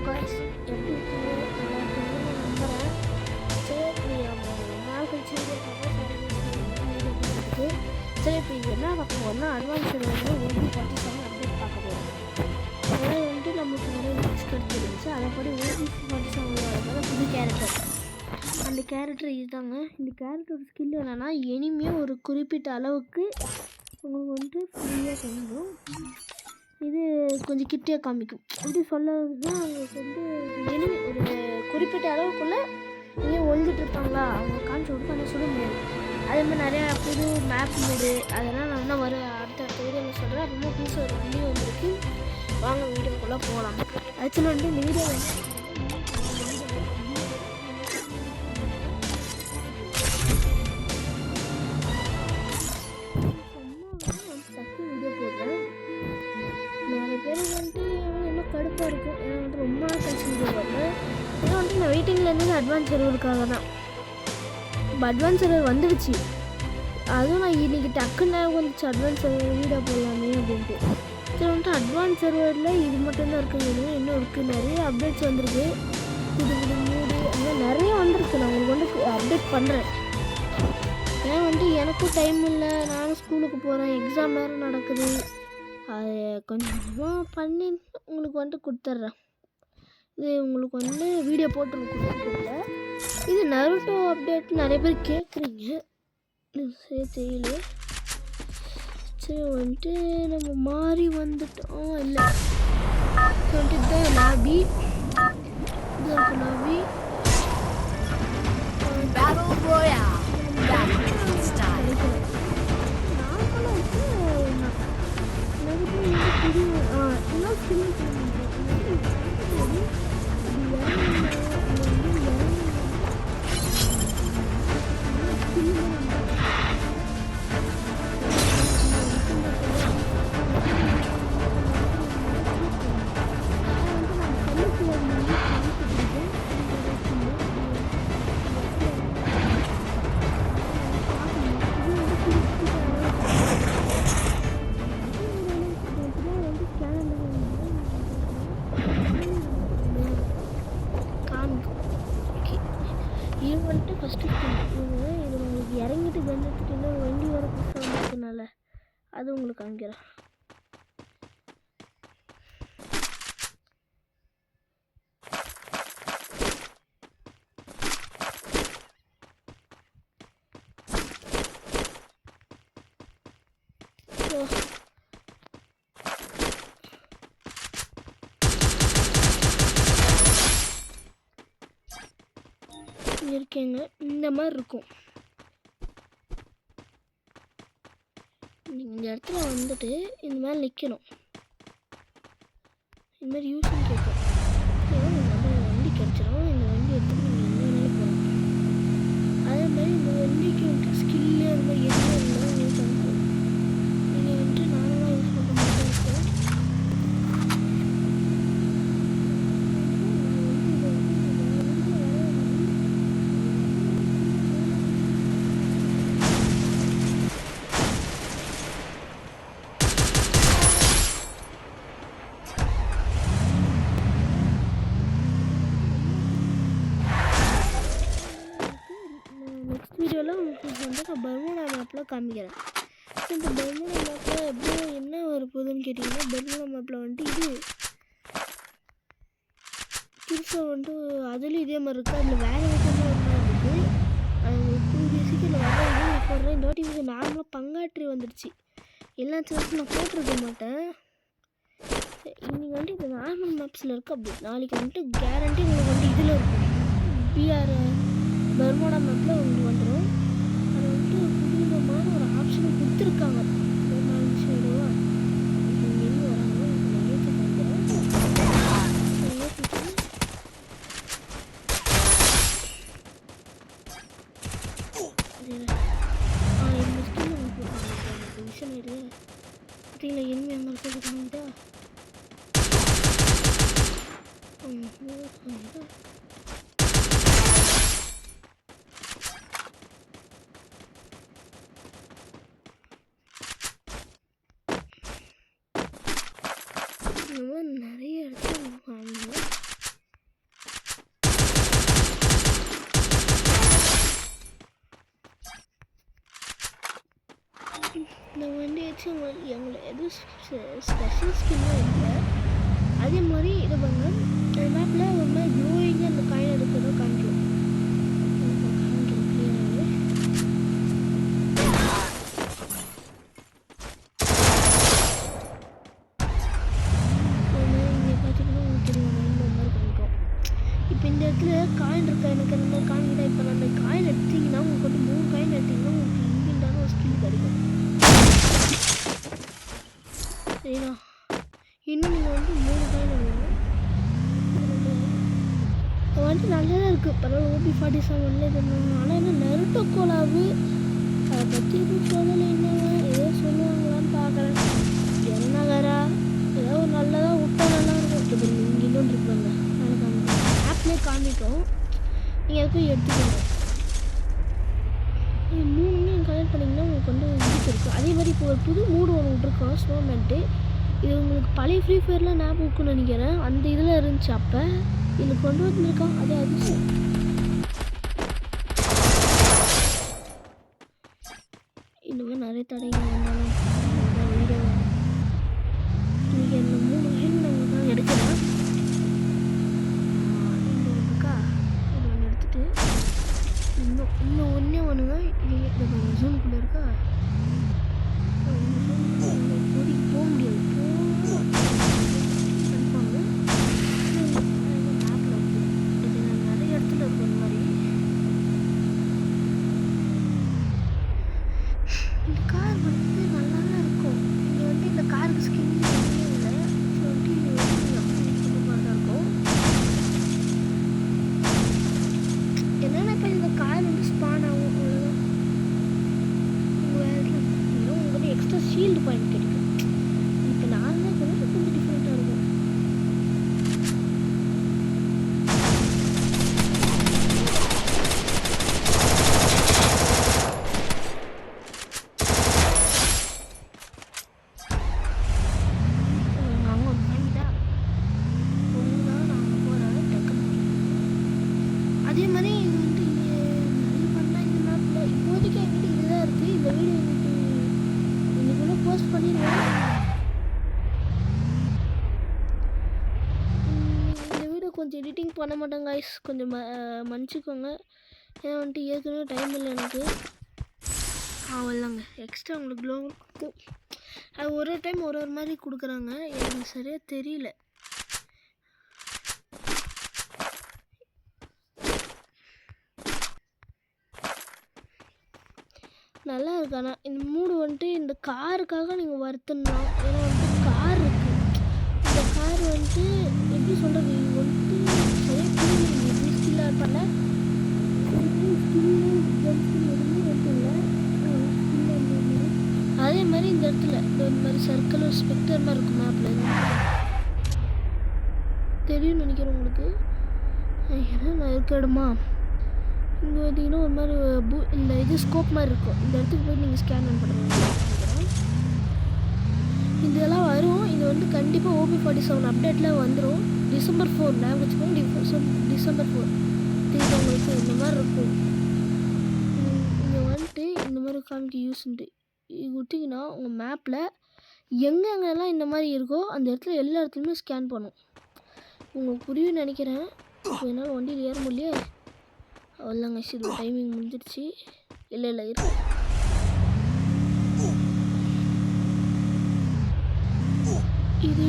Guys, எப்படி இருக்கீங்க? நல்லா இருக்கீங்கன்னு நான் நம்புகிறேன். சரி, நம்ம நாள் கழிச்சு இருக்குது. சரி, இப்போ இது என்ன பார்க்க போகிறோம்னா அட்வான்ஸ் வந்து OP 47 அப்டேட் பார்க்க போகிறோம். அதாவது வந்துட்டு நம்மளுக்கு நிறைய லிங்க்ஸ் கிடச்சிருந்துச்சு. அதைப்படி OP 47 புது கேரக்டர். அந்த கேரக்டர் இதுதாங்க. இந்த கேரக்டரோட ஸ்கில் என்னென்னா, எனிமையை ஒரு குறிப்பிட்ட அளவுக்கு உங்களுக்கு வந்துட்டு ஃப்ரீயாக தந்துடும். இது கொஞ்சம் கிட்டே காமிக்கும். எப்படி சொல்லணும்னா, அவங்களுக்கு வந்து எனிமி ஒரு குறிப்பிட்ட அளவுக்குள்ளே இங்கே ஒழிஞ்சிட்டு இருப்பாங்களா, அவங்க காமிச்சு விட்டு பண்ண சொல்ல முடியாது. அதே மாதிரி நிறையா புது மேப் மோடு அதெல்லாம் நான் தான் வரும் அடுத்த வீடியோவில் சொல்கிறேன். ரொம்ப புதுசாக ஒரு வீடியோ வந்துருக்கு. வாங்க வீடியோக்குள்ளே போகலாம். ஆக்சுவலாக வந்து இந்த வீடியோ வந்து வீடியோ போடுறேன். நிறைய பேர் வந்துட்டு இன்னும் கடுப்பாக இருக்கும். ஏன்னா வந்துட்டு ரொம்ப நாள் கழிச்சு வீடியோ போடுறேன். ஏன்னா வந்துட்டு நான் வெயிட்டிங்கில் இருந்து அட்வான்ஸ் சர்வருக்காக தான். இப்போ அட்வான்ஸ் சர்வர் வந்துடுச்சு. அதுவும் நான் இன்றைக்கி டக்குன்னு வந்துச்சு அட்வான்ஸ் சர்வர் வீடியோ போடலாமே அப்படின்ட்டு. சரி, வந்துட்டு அட்வான்ஸ் சர்வரில் இது மட்டும்தான் இருக்குங்க. இன்னும் இருக்குது, நிறைய அப்டேட்ஸ் வந்திருக்கு. புது புது மூடு அந்த நிறைய வந்திருக்கு. நான் உங்களுக்கு வந்து அப்டேட் பண்ணுறேன். ஏன்னா வந்துட்டு எனக்கும் டைம் இல்லை, நானும் ஸ்கூலுக்கு போகிறேன், எக்ஸாம் வேறு நடக்குது. அது கொஞ்சம் கொஞ்சமாக பண்ணி உங்களுக்கு வந்துட்டு கொடுத்துட்றேன். இது உங்களுக்கு வந்து வீடியோ போட்டுருக்கல. இது நருட்டோ அப்டேட் நிறைய பேர் கேட்குறீங்க. சரி, தெரியல. சரி, வந்துட்டு நம்ம மாறி வந்துட்டோம். இல்லை வந்துட்டு தான் லாபி இது இருக்கு. லாபி இது வந்துட்டு ஃபஸ்ட்டு இது உங்களுக்கு இறங்கிட்டு கண்டத்துக்கு இன்னும் வண்டி வர புதுசாக வந்ததுனால அது உங்களுக்கு காமிக்கிறேன். இருக்கேங்க, இந்த மாதிரி இருக்கும். நீங்கள் இந்த இடத்துல வந்துட்டு இந்த மாதிரி நிற்கணும். இந்த மாதிரி யூஸும் கேட்கும். வண்டி கிடச்சிடும். இந்த வண்டி எடுத்து நீங்கள் என்ன போகலாம். அதே மாதிரி இந்த வண்டிக்கு வந்துட்டு ஸ்கில்லு அந்த மாதிரி எதுவும் இருந்தாலும் யூஸ் பண்ணிக்கலாம். நீங்கள் வந்துட்டு நார்மலாக யூஸ் பண்ணுற மாதிரி தான் இருக்கும். வீடியோவில் உங்களுக்கு வந்து நான் பர்முடா மேப்பில் காமிக்கிறேன். இந்த பர்முடா மேப்பில் எப்படியோ என்ன வரப்போகுதுன்னு கேட்டிங்கன்னா, பர்முடா மேப்பில் வந்துட்டு இது புதுசாக வந்துட்டு அதுலேயும் இதே மாதிரி இருக்குது. அதில் வேறு விதமாக ஒன்றா இருக்குது. அது கூடிய சீக்கிரம் வர நான் போடுறேன். இந்த வாட்டி வந்து நார்மலாக பங்காற்றி வந்துடுச்சு. எல்லா சேனல்ஸும் நான் போட்டிருக்க மாட்டேன். இன்றைக்கி வந்துட்டு இது நார்மல் மேப்ஸில் இருக்குது. அப்படி நாளைக்கு வந்துட்டு கேரண்டி உங்களுக்கு வந்து இதில் இருக்கும். பிஆர் பர்முடா மேப்பில் உங்களுக்கு வந்துடும். அது வந்துட்டு புதுவிதமான ஒரு ஆப்ஷனை கொடுத்துருக்காங்க. ஒரு 4 நிமிஷம் எதுவா எங்கே வராங்க நான் ஏற்றி காமிக்கிறேன். ஏற்றிட்டு இந்த ஸ்கில் உங்களுக்கு போட்டுருக்காங்க. விஷயம் இது பார்த்தீங்களா, எனிமே அங்கே இருக்கிறது காமிதா. நிறைய இடத்துல எதுவும் ஸ்பெஷல் ஸ்கின்லாம் இல்லை. அதே மாதிரி இது பாருங்க, இந்த மேப்பில் ஒரு மாதிரி க்ளோயிங்காக அந்த காயின் இருக்கிறதோ காமிக்கும். இப்போ இந்த இடத்துல காயின் இருக்கா, எனக்கு அந்த மாதிரி காயின் தான். இப்போ அந்த காயின் எடுத்தீங்கன்னா உங்களுக்கு வந்து 3 காயின் எடுத்தீங்கன்னா உங்களுக்கு இன்பில்டான ஒரு ஸ்கில் கிடைக்கும். சரிண்ணா, இன்னும் நீங்கள் வந்து 3 காயின் எடுக்கணும். வந்துட்டு நல்லா தான் இருக்குது, பரவாயில்ல. OP47 இது ஆனால் என்ன நருட்டோ கோலாவு அதை பற்றி எதுவும் சொல்லலை. என்னங்க ஏதோ சொல்லுவாங்களான்னு பார்க்குறேன். என்ன வேறா ஏதோ ஒரு நல்லதாக விட்டா நல்லா இருக்கும். இப்போ இங்கே இன்னொன்று இருப்பாங்க, ஆப்லேயே காமிக்கும், நீங்கள் அதை போய் எடுத்துக்கோங்க. நீங்கள் 3 கலெக்ட் பண்ணிங்கன்னா உங்களுக்கு வந்து இதுக்கு இருக்குது. அதே மாதிரி இப்போ ஒரு புது மூடு ஒன்று விட்ருக்கோம், ஸ்னோமேன்ட்டு. இது உங்களுக்கு பழைய ஃப்ரீ ஃபயர்லாம் ஞாபகம் இருக்குன்னு நினைக்கிறேன். அந்த இதில் இருந்துச்சு அப்போ, இதில் கொண்டு வந்துருக்கான். அதே அதிசயம். இந்த மாதிரி நிறைய தடைகள் வந்தாலும் வீடியோ இன்றைக்கி அந்த 3 வகையில் நான் உங்களுக்கு எடுக்கிறேன். இந்த ஒன்றுக்கா இது ஒன்று எடுத்துகிட்டு இன்னும் ஒன்றே ஒன்றுங்க. நீங்கள் இந்த ஜூனுக்குள்ளே இருக்கா இப்போதைக்கு போக முடியாது. கன்ஃபார்மு மேப்பில் இது நிறைய இடத்துல இருக்கும். இந்த மாதிரி இந்த கார் வந்து நல்லா தான் இருக்கும். நீங்கள் வந்து இந்த காருக்கு ஸ்கின் எதுவுமே இல்லை. ஸோ வந்து இது வந்து நீங்கள் அப்படி சொல்ல மாதிரி தான் இருக்கும். என்னென்னா இப்போ இந்த கார் வந்து ஸ்பான் ஆகும், அவ்வளோதான். உங்கள் வேறு உங்களுக்கு எக்ஸ்ட்ரா ஷீல்டு பாயிண்ட் கிடைக்கும். இப்போ நார்மலாக கூட கொஞ்சம் டிஃப்ரெண்ட்டாக இருக்கும். அதே மாதிரி இது வந்து நிறைய பண்ணால் இந்த மேப்பில் இப்போதைக்கு என்கிட்ட இதுதான் இருக்குது. இந்த வீடியோ இன்னைக்குள்ளே போஸ்ட் பண்ணிடுவேன். இந்த வீடியோ கொஞ்சம் எடிட்டிங் பண்ண மாட்டேன் கைஸ், கொஞ்சம் மன்னிச்சிக்கோங்க. ஏன்னா வந்துட்டு ஏற்கனவே டைம் இல்லை எனக்கு. இல்லைங்க எக்ஸ்ட்ரா உங்களுக்கு க்ளோ இருக்கும். அது ஒரு டைம் ஒரு மாதிரி கொடுக்குறாங்க, எனக்கு சரியாக தெரியல. நல்லா இருக்கு. ஆனால் இந்த மூடு வந்துட்டு இந்த காருக்காக நீங்கள் வருத்தணும். ஏன்னா வந்துட்டு கார் இருக்குது. இந்த கார் வந்துட்டு எப்படி சொல்கிறது, இது வந்துட்டு சரியாக புரியல. எப்படி ஸ்கில்லாக இருப்பால அதே மாதிரி இந்த இடத்துல இந்த மாதிரி சர்க்கிள் ஸ்பெக்டர் மாதிரி இருக்கும் மேப்பில். தெரியும்னு நினைக்கிறேன் உங்களுக்கு. ஏன்னா நான் இருக்க இடமா இங்கே பார்த்தீங்கன்னா ஒரு மாதிரி இந்த இது ஸ்கோப் மாதிரி இருக்கும். இந்த இடத்துக்கு போய் நீங்கள் ஸ்கேன் பண்ணுறீங்க நினைக்கிறேன். இதெல்லாம் வரும். இது வந்து கண்டிப்பாக OP47 அப்டேட்டில் வந்துடும். December 4 ஞாபகம் வச்சுக்கோங்க. December 4 தெரியுது உங்களுக்கு. இந்த மாதிரி இருக்கும். இங்கே வந்துட்டு இந்த மாதிரி காமிக்க யூஸ் உண்டு. இது விட்டிங்கன்னா உங்கள் மேப்பில் எங்கெங்கெல்லாம் இந்த மாதிரி இருக்கோ அந்த இடத்துல எல்லா இடத்துலையுமே ஸ்கேன் பண்ணும். உங்களுக்கு புரியும்னு நினைக்கிறேன். என்னால் வண்டியில் ஏற முடியலையே. அவ்வளோதாங்க, இது டைமிங் முடிஞ்சிடுச்சு. இல்லை இருக்கு. இது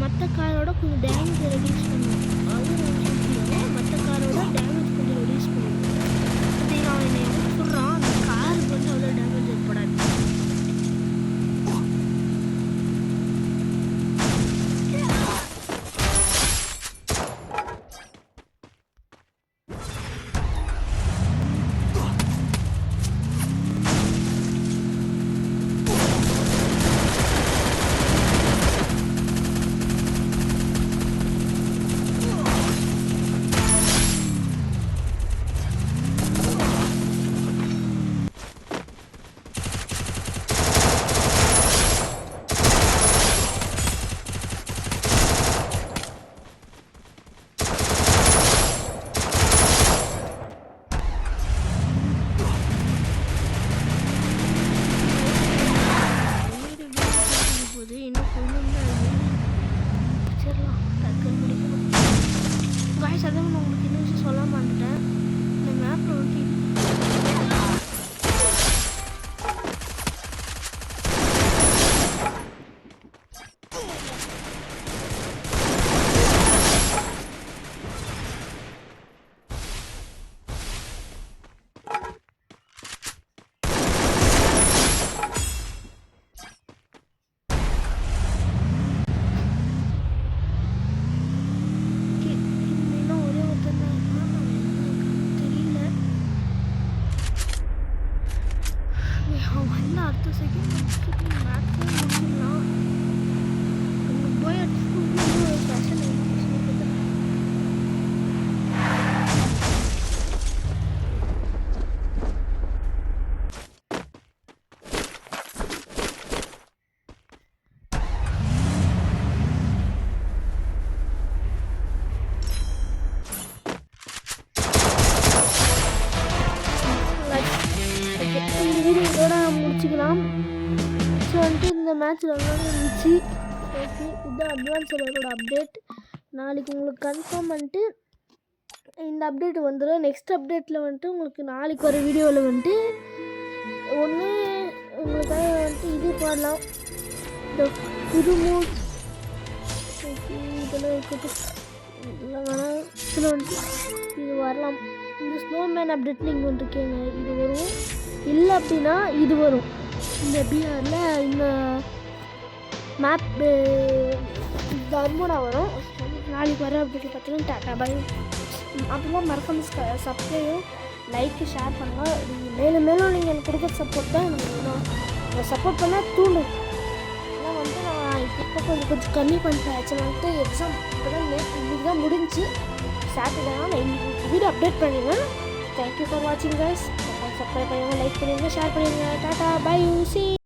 மற்ற காரோட கொஞ்சம் டேமேஜ் ரெடியூஸ் பண்ணுவோம். அது மற்ற காரோட டேமேஜ் கொஞ்சம் ரெடியூஸ் பண்ணுவோம். அது அவன் என்ன எப்படி சொல்கிறான், அந்த காருக்கு வந்து அவ்வளோ டேமேஜ் ஏற்படாது. இன்னும் கொஞ்சம் முடிச்சிடலாம், டக்குன்னு முடிக்கணும். காய்ஸ் அதான் நான் உங்களுக்கு இன்னும் விஷயம் சொல்ல மாட்டேன். இந்த மேப்பில் வந்து இன்னும் ஒரே ஒருத்தர் தான் இருக்கான். தெரியல, அவன் வந்து அடுத்த செகண்ட் மேட்ச் முடிச்சிடலாம். அங்கே போய் ஒரு ஸ்பெஷல் இந்த வீடியோட முடிச்சுக்கலாம். ஸோ வந்துட்டு இந்த மேட்ச் நல்லா இருந்துச்சு. ஓகே, இதுதான் அட்வான்ஸ் சர்வரோட அப்டேட். நாளைக்கு உங்களுக்கு கன்ஃபார்ம் பண்ணிட்டு இந்த அப்டேட் வந்துடும். நெக்ஸ்ட் அப்டேட்டில் வந்துட்டு உங்களுக்கு நாளைக்கு வர வீடியோவில் வந்துட்டு ஒன்று உங்களுக்காக வந்துட்டு இது பாடலாம், இந்த புது மூட். ஓகே, இதெல்லாம் இருக்கட்டும், இதெல்லாம் வேணாம். இதில் வந்துட்டு இது வரலாம். இந்த ஸ்னோமேன் அப்டேட் நீங்கள் வந்துட்டு கேங்க, இது வரும். இல்லை அப்படின்னா இது வரும். இந்த பிஆரில் இந்த மேப் தர்மோடா வரும். நாளைக்கு வர அப்டேட் பார்த்தீங்கன்னா டாட்டா பை. அப்படிலாம் மறக்காம சப்ஸ்கிரைபும் லைக்கு ஷேர் பண்ணுங்கள். மேலும் மேலும் நீங்கள் எனக்கு கொடுக்குற சப்போர்ட் தான் எனக்கு வேணும். சப்போர்ட் பண்ணால் தூண்டும். ஏன்னா வந்து நான் இப்போ கொஞ்சம் கம்மி பண்ணிட்டேன். ஆக்சுவலாக வந்துட்டு எக்ஸாம் இப்போ தான் இன்றைக்கி தான் முடிஞ்சு. சாட்டர்டே நான் இன்னைக்கு வீடியோ அப்டேட் பண்ணிடுவேன். தேங்க்யூ ஃபார் வாட்சிங் கைஸ். சப்ஸ்கிரைப் பண்ணுங்கள், லைக் பண்ணுங்கள், ஷேர் பண்ணுங்கள். Tata bye, C.